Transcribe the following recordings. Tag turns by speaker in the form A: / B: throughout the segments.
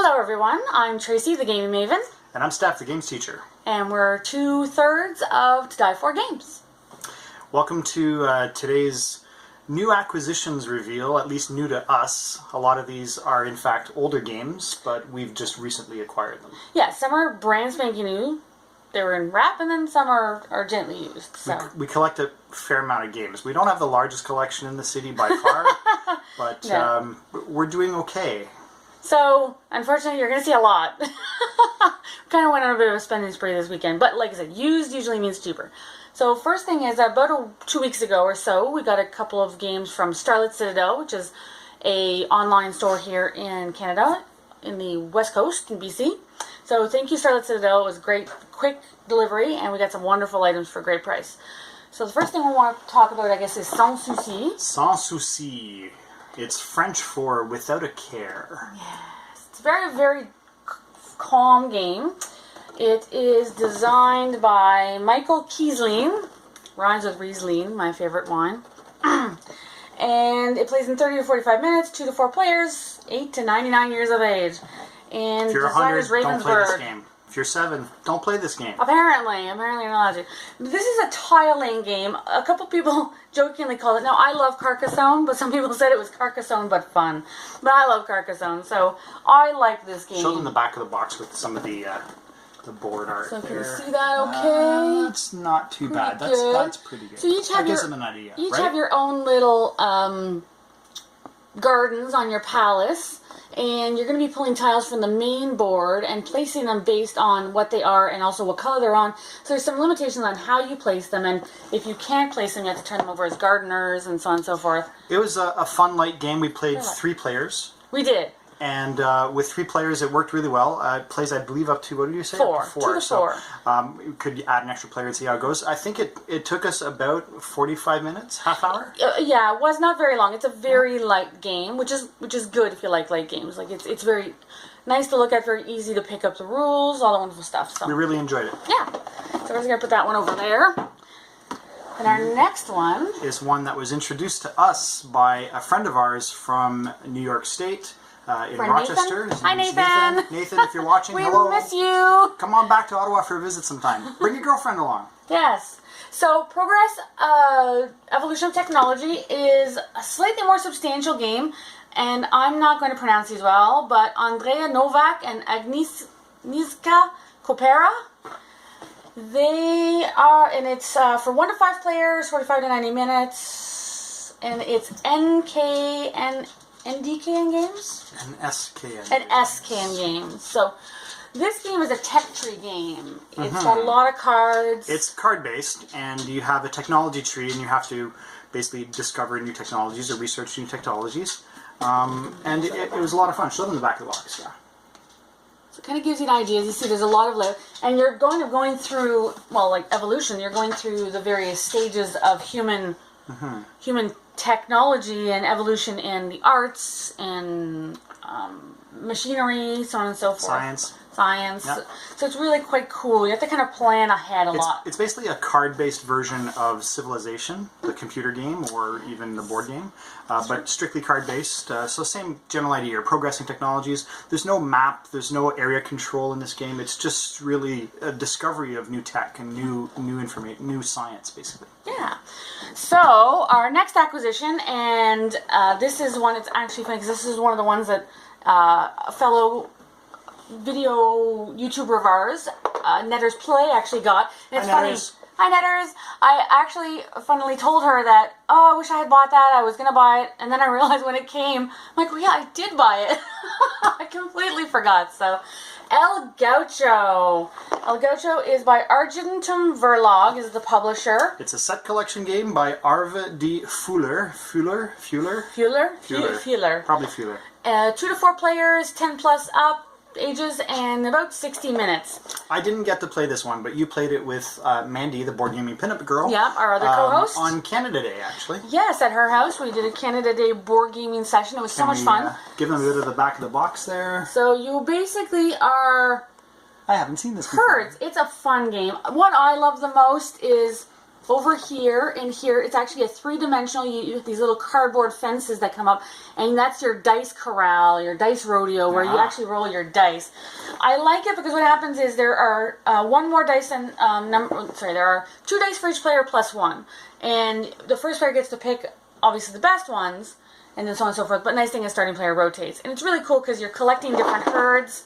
A: Hello everyone, I'm Tracy, the Gaming Maven.
B: And I'm Steph, the games teacher.
A: And we're 2/3 of To Die For Games.
B: Welcome to today's new acquisitions reveal, at least new to us. A lot of these are in fact older games, but we've just recently acquired them.
A: Yeah, some are brand spanking new. They were in wrap, and then some are gently used. So.
B: We collect a fair amount of games. We don't have the largest collection in the city by far, but
A: No.
B: We're doing okay.
A: So, unfortunately, you're going to see a lot. Kind of went on a bit of a spending spree this weekend. But like I said, used usually means cheaper. So first thing is, about 2 weeks ago or so, we got a couple of games from Starlit Citadel, which is a online store here in Canada, in the West Coast, in BC. So thank you, Starlit Citadel. It was great, quick delivery, and we got some wonderful items for a great price. So the first thing we want to talk about, I guess, is Sans Souci.
B: Sans Souci. It's French for without a care.
A: Yes. It's a very, very calm game. It is designed by Michael Kiesling. Rhymes with Riesling, my favorite wine. And it plays in 30 to 45 minutes, 2 to 4 players, 8 to 99 years of age. And
B: If you're 100, don't play this game. If you're 7, don't play this game.
A: Apparently you're not allowed to. This is a tile-laying game. A couple people jokingly called it. Now, I love Carcassonne, but some people said it was Carcassonne but fun. But I love Carcassonne, so I like this game.
B: Show them the back of the box with some of the board art.
A: So can
B: there.
A: you see that okay?
B: It's not too bad.
A: Good.
B: That's pretty good.
A: So you each have
B: that gives them an idea,
A: You each
B: right?
A: have your own little gardens on your palace. And you're going to be pulling tiles from the main board and placing them based on what they are and also what color they're on. So there's some limitations on how you place them, and if you can't place them, you have to turn them over as gardeners and so on and so forth.
B: It was a fun, light game. We played 3 players.
A: We did.
B: And with 3 players, it worked really well. It plays, I believe, up to, what did you say?
A: 4.
B: Up to 4.
A: 2 to 4.
B: So you could add an extra player and see how it goes. I think it took us about 45 minutes, half hour.
A: Yeah, it was not very long. It's a very light game, which is good if you like light games. Like it's very nice to look at, very easy to pick up the rules, all the wonderful stuff. So
B: We really enjoyed it.
A: yeah, so we're just gonna put that one over there. And our next one
B: is one that was introduced to us by a friend of ours from New York State. In
A: Friend
B: Rochester.
A: Nathan?
B: His
A: Hi,
B: name's
A: Nathan.
B: Nathan, if you're watching,
A: we
B: hello.
A: miss you.
B: Come on back to Ottawa for a visit sometime. Bring your girlfriend along.
A: Yes. So Progress Evolution of Technology is a slightly more substantial game, and I'm not going to pronounce these well, but Andrea Novak and Agnieszka Kopera, they are, and it's for 1 to 5 players, 45 to 90 minutes, and it's NDKN Games?
B: An SKN.
A: An SKN Games. So this game is a tech tree game. It's got a lot of cards.
B: It's card-based, and you have a technology tree, and you have to basically discover new technologies or research new technologies. And it was a lot of fun. Show them the back of the box, yeah.
A: So it kind of gives you an idea. As you see, there's a lot of and you're going through, well, like evolution, you're going through the various stages of human technology and evolution in the arts and machinery, so on and so forth. Science.
B: Yep.
A: So it's really quite cool. You have to kind of plan ahead a lot.
B: It's basically a card-based version of Civilization, the computer game, or even the board game, but strictly card-based. So same general idea. You're progressing technologies. There's no map. There's no area control in this game. It's just really a discovery of new tech and new information, new science, basically.
A: Yeah. So our next acquisition, and this is one. It's actually funny because this is one of the ones that a fellow video YouTuber of ours, Netters Play, actually got. And it's funny. Hi, Netters. I actually, funnily told her that, oh, I wish I had bought that. I was going to buy it. And then I realized when it came, I'm like, well, yeah, I did buy it. I completely forgot. So, El Gaucho. El Gaucho is by Argentum Verlag, is the publisher.
B: It's a set collection game by Arve D. Fuller. Fuller? Probably Fuller.
A: 2 to 4 players, 10 plus up. Ages, and about 60 minutes.
B: I didn't get to play this one, but you played it with Mandy, the board gaming pinup girl.
A: Yeah, our other co-host.
B: On Canada Day, actually.
A: Yes, at her house. We did a Canada Day board gaming session. It was so much fun.
B: Give them a bit of the back of the box there.
A: So you basically are...
B: I haven't seen this before.
A: It's a fun game. What I love the most is over here and here. It's actually a three-dimensional. You have these little cardboard fences that come up, and that's your dice corral, your dice rodeo, where you actually roll your dice. I like it because what happens is there are one more dice and there are 2 dice for each player plus 1, and the first player gets to pick obviously the best ones, and then so on and so forth. But nice thing is starting player rotates, and it's really cool because you're collecting different herds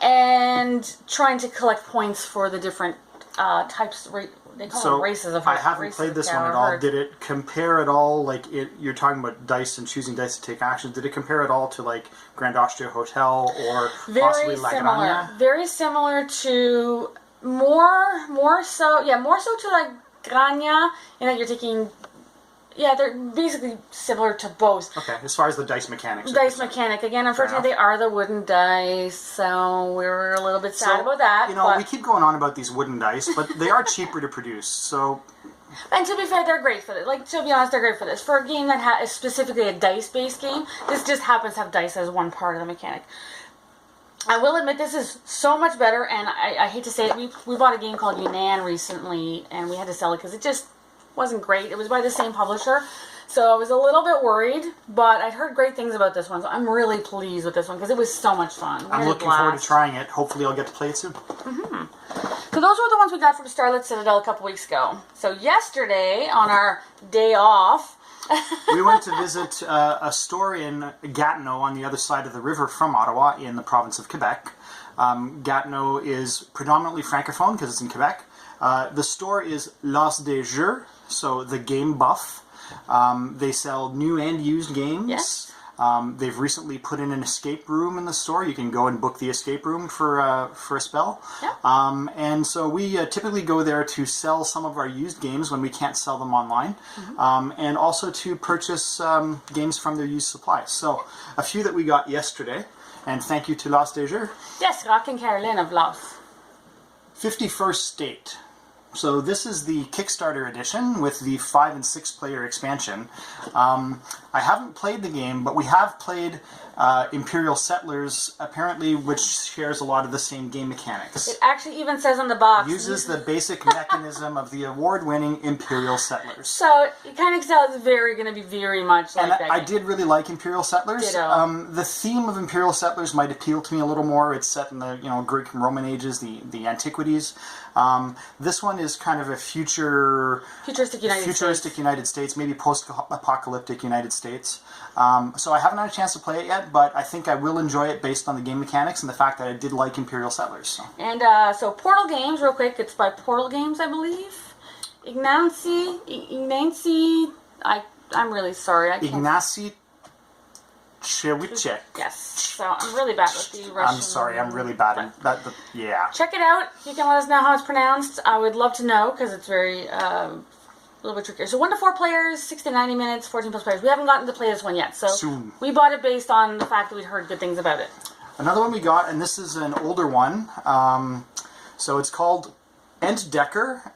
A: and trying to collect points for the different types. They call them races of herds.
B: I haven't played this one at all. Did it compare at all? Like you're talking about dice and choosing dice to take action. Did it compare at all to like Grand Austria Hotel or possibly La Granja?
A: Very similar to more so to like Granja, in that you're taking. Yeah, they're basically similar to both.
B: Okay, as far as the dice mechanics.
A: Dice mechanic. Again, unfortunately, they are the wooden dice, so we were a little bit sad about that.
B: We keep going on about these wooden dice, but they are cheaper to produce, so...
A: And to be fair, they're great for this. Like, to be honest, they're great for this. For a game that is specifically a dice-based game, this just happens to have dice as one part of the mechanic. I will admit this is so much better, and I hate to say it, we bought a game called Yunnan recently, and we had to sell it because it just wasn't great. It was by the same publisher, so I was a little bit worried, but I'd heard great things about this one, so I'm really pleased with this one because it was so much fun.
B: I'm looking forward to trying it. Hopefully I'll get to play it soon.
A: So those were the ones we got from Starlit Citadel a couple weeks ago. So yesterday, on our day off,
B: we went to visit a store in Gatineau on the other side of the river from Ottawa in the province of Quebec. Gatineau is predominantly francophone because it's in Quebec. The store is L'As des Jeux, so the game buff. They sell new and used games.
A: Yes.
B: They've recently put in an escape room in the store. You can go and book the escape room for a spell.
A: Yeah.
B: And so we typically go there to sell some of our used games when we can't sell them online, and also to purchase games from their used supplies. So a few that we got yesterday, and thank you to L'As des Jeux.
A: Yes, Rock and Caroline of Laos.
B: 51st State. So this is the Kickstarter edition with the 5 and 6 player expansion. I haven't played the game, but we have played Imperial Settlers, apparently, which shares a lot of the same game mechanics.
A: It actually even says on the box.
B: Uses the basic mechanism of the award-winning Imperial Settlers.
A: So you kind of tell it's going to be very much like that game.
B: I did really like Imperial Settlers.
A: Ditto.
B: The theme of Imperial Settlers might appeal to me a little more. It's set in the Greek and Roman ages, the antiquities. This one is kind of a futuristic United States, maybe post-apocalyptic United States. So I haven't had a chance to play it yet, but I think I will enjoy it based on the game mechanics and the fact that I did like Imperial Settlers. So.
A: And so Portal Games, real quick, it's by Portal Games, I believe. Ignacy, I'm really sorry.
B: Ignacy Chewicek.
A: Yes. So I'm really bad with the Russian.
B: I'm sorry, I'm really bad at that. Yeah.
A: Check it out. You can let us know how it's pronounced. I would love to know because it's very a little bit trickier. So 1 to 4 players, 60 to 90 minutes, 14 plus players. We haven't gotten to play this one yet, so
B: soon.
A: We bought it based on the fact that we'd heard good things about it.
B: Another one we got, and this is an older one. So it's called Entdecker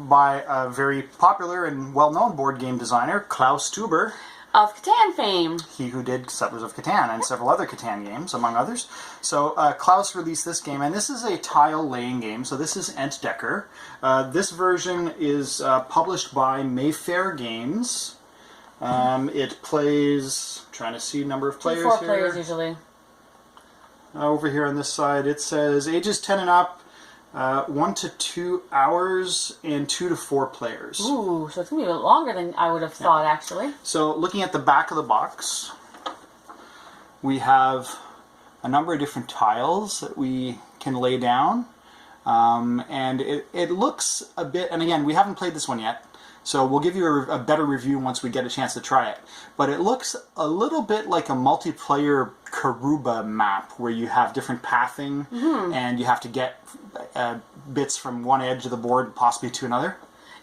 B: by a very popular and well-known board game designer, Klaus Tuber.
A: Of Catan fame.
B: He who did Settlers of Catan and several other Catan games, among others. So Klaus released this game, and this is a tile-laying game, so this is Entdecker. This version is published by Mayfair Games. It plays, trying to see number of players
A: 4
B: here.
A: players usually.
B: Over here on this side, it says ages 10 and up, 1 to 2 hours, and 2 to 4 players.
A: Ooh, so it's going to be a bit longer than I would have thought, actually.
B: So looking at the back of the box, we have a number of different tiles that we can lay down. And it looks a bit, and again, we haven't played this one yet, so we'll give you a better review once we get a chance to try it. But it looks a little bit like a multiplayer Karuba map where you have different pathing and you have to get bits from one edge of the board possibly to another.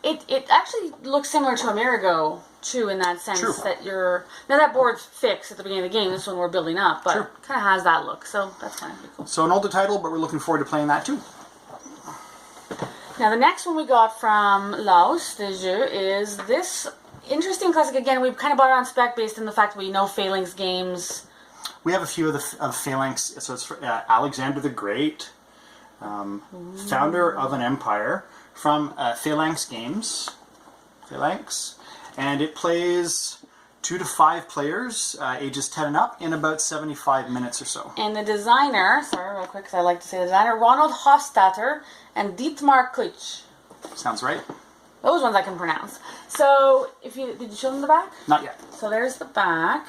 A: It actually looks similar to Amerigo too, in that sense.
B: True.
A: That now that board's fixed at the beginning of the game. This one we're building up, but it kind of has that look. So that's kind of cool.
B: So an older title, but we're looking forward to playing that too.
A: Now the next one we got from L'As des Jeux is this interesting classic. Again, we've kind of bought it on spec based on the fact that we know Phalanx games.
B: We have a few of Phalanx. So it's Alexander the Great, founder of an empire, from Phalanx Games. Phalanx. And it plays 2 to 5 players, ages 10 and up, in about 75 minutes or so.
A: And the designer, sorry, real quick, because I like to say the designer, Ronald Hofstadter and Dietmar Kutsch.
B: Sounds right?
A: Those ones I can pronounce. So, did you show them the back?
B: Not yet.
A: So there's the back.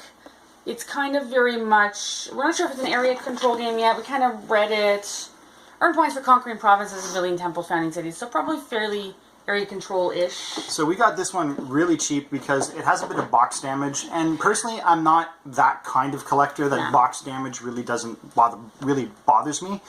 A: It's kind of very much, we're not sure if it's an area control game yet. We kind of read it. Earn points for conquering provinces, building temples, founding cities. So probably fairly area control-ish.
B: So we got this one really cheap because it has a bit of box damage. And personally, I'm not that kind of collector that box damage really bothers me.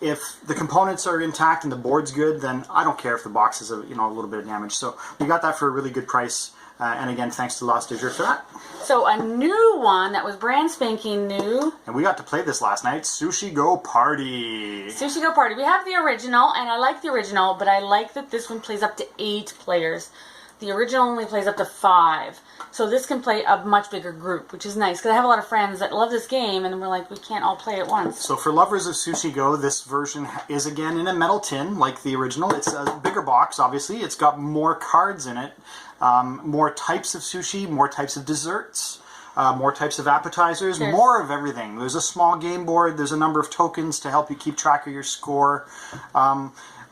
B: If the components are intact and the board's good, then I don't care if the box is a little bit of damage. So we got that for a really good price. And again, thanks to Lost Azure for that.
A: So a new one that was brand spanking new.
B: And we got to play this last night, Sushi Go Party.
A: Sushi Go Party. We have the original, and I like the original, but I like that this one plays up to 8 players. The original only plays up to 5. So this can play a much bigger group, which is nice, because I have a lot of friends that love this game, and we're like, we can't all play at once.
B: So for lovers of Sushi Go, this version is again in a metal tin, like the original. It's a bigger box, obviously. It's got more cards in it, more types of sushi, more types of desserts, more types of appetizers, more of everything. There's a small game board. There's a number of tokens to help you keep track of your score.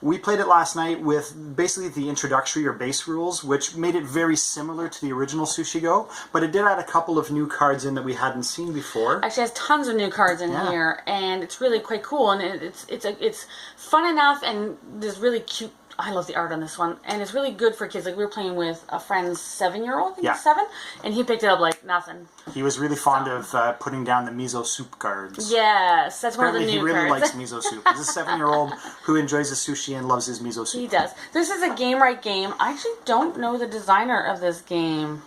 B: We played it last night with basically the introductory or base rules, which made it very similar to the original Sushi Go, but it did add a couple of new cards in that we hadn't seen before.
A: Actually, it has tons of new cards in here, and it's really quite cool, and it's fun enough, and there's really cute. I love the art on this one, and it's really good for kids. Like, we were playing with a friend's 7-year-old, I think he's 7, and he picked it up like nothing.
B: He was really fond of putting down the miso soup cards.
A: Yes, that's
B: Apparently
A: one of the new
B: he really
A: cards.
B: likes miso soup. He's a 7-year-old who enjoys his sushi and loves his miso soup.
A: He does. This is a Game Right game. I actually don't know the designer of this game.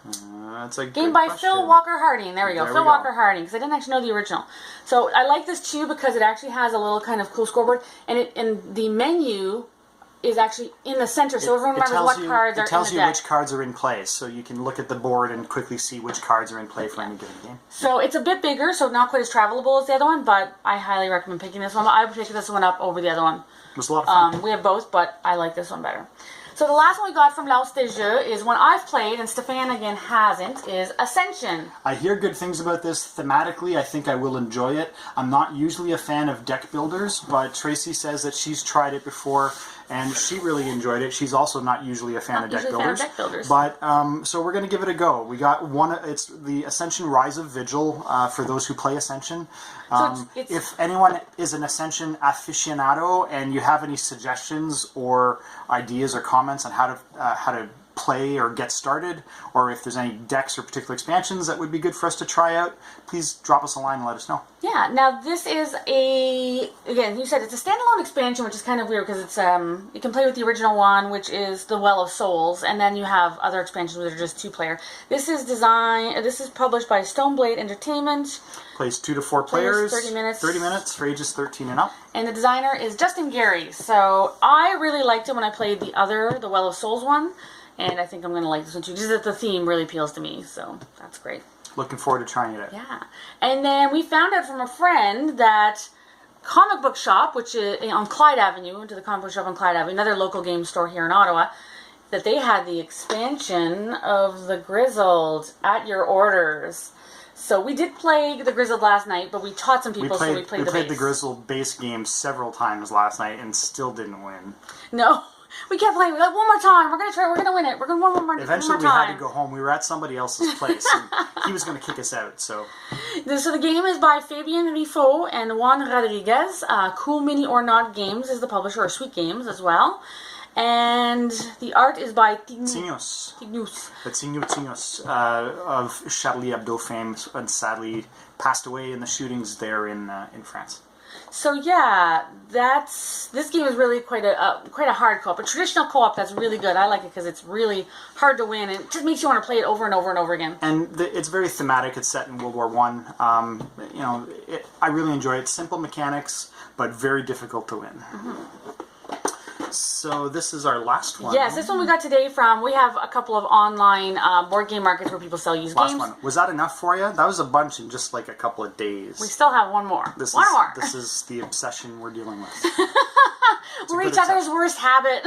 B: That's a
A: Game
B: good
A: by
B: question.
A: Phil Walker Harding. There we go.
B: There
A: Phil
B: we go.
A: Walker Harding, because I didn't actually know the original. So I like this too because it actually has a little kind of cool scoreboard, and the menu is actually in the center, so everyone remembers what cards are in the deck.
B: It tells you which cards are in play, so you can look at the board and quickly see which cards are in play for any given game.
A: So it's a bit bigger, so not quite as travelable as the other one, but I highly recommend picking this one. I would pick this one up over the other one.
B: It was a lot of fun.
A: We have both, but I like this one better. So the last one we got from Lost Azure is one I've played, and Stephane again hasn't, is Ascension.
B: I hear good things about this. Thematically, I think I will enjoy it. I'm not usually a fan of deck builders, but Tracy says that she's tried it before, and she really enjoyed it. She's also not usually a fan of deck builders. But so we're going to give it a go. We got one. It's the Ascension Rise of Vigil for those who play Ascension. If anyone is an Ascension aficionado and you have any suggestions or ideas or comments on how to play or get started, or if there's any decks or particular expansions that would be good for us to try out, please drop us a line and let us know.
A: Yeah, now this is again, you said it's a standalone expansion, which is kind of weird because it's you can play with the original one, which is the Well of Souls, and then you have other expansions that are just 2-player. This is published by Stoneblade Entertainment.
B: Plays 2 to 4 players,
A: 30 minutes.
B: 30 minutes for ages 13 and up.
A: And the designer is Justin Gary. So I really liked it when I played the Well of Souls one. And I think I'm going to like this one too, just that the theme really appeals to me, so that's great.
B: Looking forward to trying it out.
A: Yeah. And then we found out from a friend that Comic Book Shop, which is on Clyde Avenue, went to the Comic Book Shop on Clyde Avenue, another local game store here in Ottawa, that they had the expansion of the Grizzled at your orders. So we did play the Grizzled last night, but we taught some people, so we played the base.
B: We played the Grizzled base game several times last night and still didn't win.
A: No. We kept playing. We're like, one more time. We're gonna try. We're gonna win it. We're gonna one more time.
B: Eventually, we had to go home. We were at somebody else's place, and he was going to kick us out. So
A: the game is by Fabien Riffaut and Juan Rodriguez. Cool Mini or Not Games is the publisher, or Sweet Games as well. And the art is by
B: Tignos.
A: Tignos.
B: Of Charlie Hebdo fame, and sadly passed away in the shootings there in France.
A: So yeah, this game is really quite a hard co-op, a traditional co-op that's really good. I like it because it's really hard to win, and it just makes you want to play it over and over and over again. And
B: it's very thematic. It's set in World War I. I really enjoy it. Simple mechanics, but very difficult to win. Mm-hmm. So this is our last one.
A: Yes, this one we got today from, we have a couple of online board game markets where people sell used games.
B: Last one. Was that enough for you? That was a bunch in just like a couple of days.
A: We still have one more.
B: This is the obsession we're dealing with.
A: We're each other's worst habit.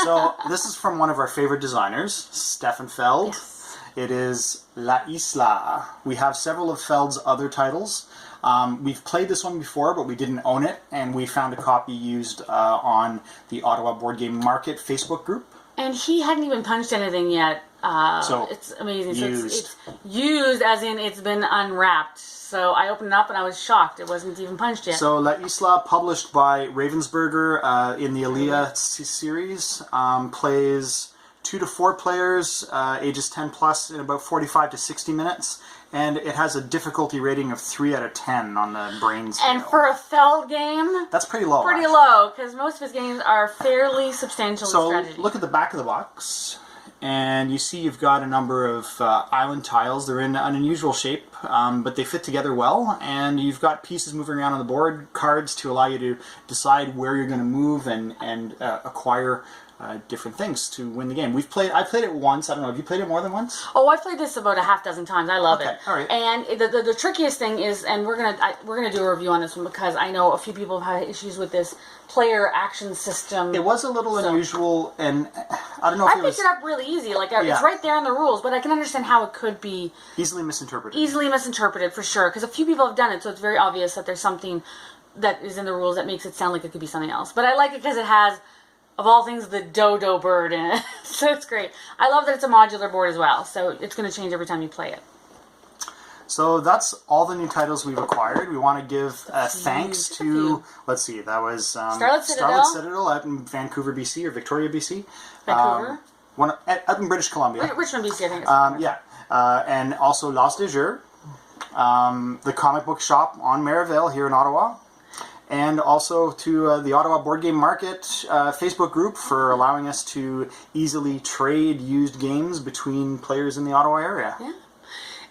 B: So this is from one of our favorite designers, Stephane Lebeau.
A: Yes.
B: It is La Isla. We have several of Feld's other titles. We've played this one before, but we didn't own it, and we found a copy used on the Ottawa Board Game Market Facebook group.
A: And he hadn't even punched anything yet.
B: So
A: it's amazing.
B: used.
A: So it's used as in it's been unwrapped. So I opened it up and I was shocked. It wasn't even punched yet.
B: So La Isla, published by Ravensburger in the Alia series, plays 2 to 4 players, ages 10 plus, in about 45 to 60 minutes. And it has a difficulty rating of 3 out of 10 on the brain scale.
A: And for a Feld game,
B: that's pretty low.
A: Pretty
B: actually.
A: low, because most of his games are fairly substantial in
B: So
A: strategy.
B: look at the back of the box, and you see you've got a number of island tiles. They're in an unusual shape, but they fit together well, and you've got pieces moving around on the board, cards to allow you to decide where you're going to move and acquire different things to win the game. I played it once. I don't know. Have you played it more than once?
A: Oh, I've played this about a half dozen times. I love it.
B: All right.
A: And the trickiest thing is, and we're gonna do a review on this one because I know a few people have had issues with this player action system.
B: It was a little unusual, and I don't know if
A: I picked it up really easy. Like
B: Yeah.
A: it's right there in the rules, but I can understand how it could be
B: easily misinterpreted.
A: easily misinterpreted for sure. Because a few people have done it, so it's very obvious that there's something that is in the rules that makes it sound like it could be something else. But I like it because it has, of all things, the dodo bird in it. So it's great. I love that it's a modular board as well. So it's going to change every time you play it.
B: So that's all the new titles we've acquired. We want to give thanks to, let's see, that was
A: Starlit
B: Citadel out in Vancouver, BC, or Victoria, BC.
A: Vancouver?
B: Up in British Columbia.
A: Richmond, BC, I think it's
B: Yeah. And also L'As de Jeu, the comic book shop on Merivale here in Ottawa. And also to the Ottawa Board Game Market Facebook group for allowing us to easily trade used games between players in the Ottawa area.
A: Yeah.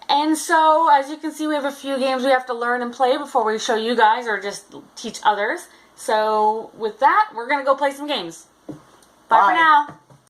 A: And so, as you can see, we have a few games we have to learn and play before we show you guys or just teach others. So, with that, we're going to go play some games. Bye for now.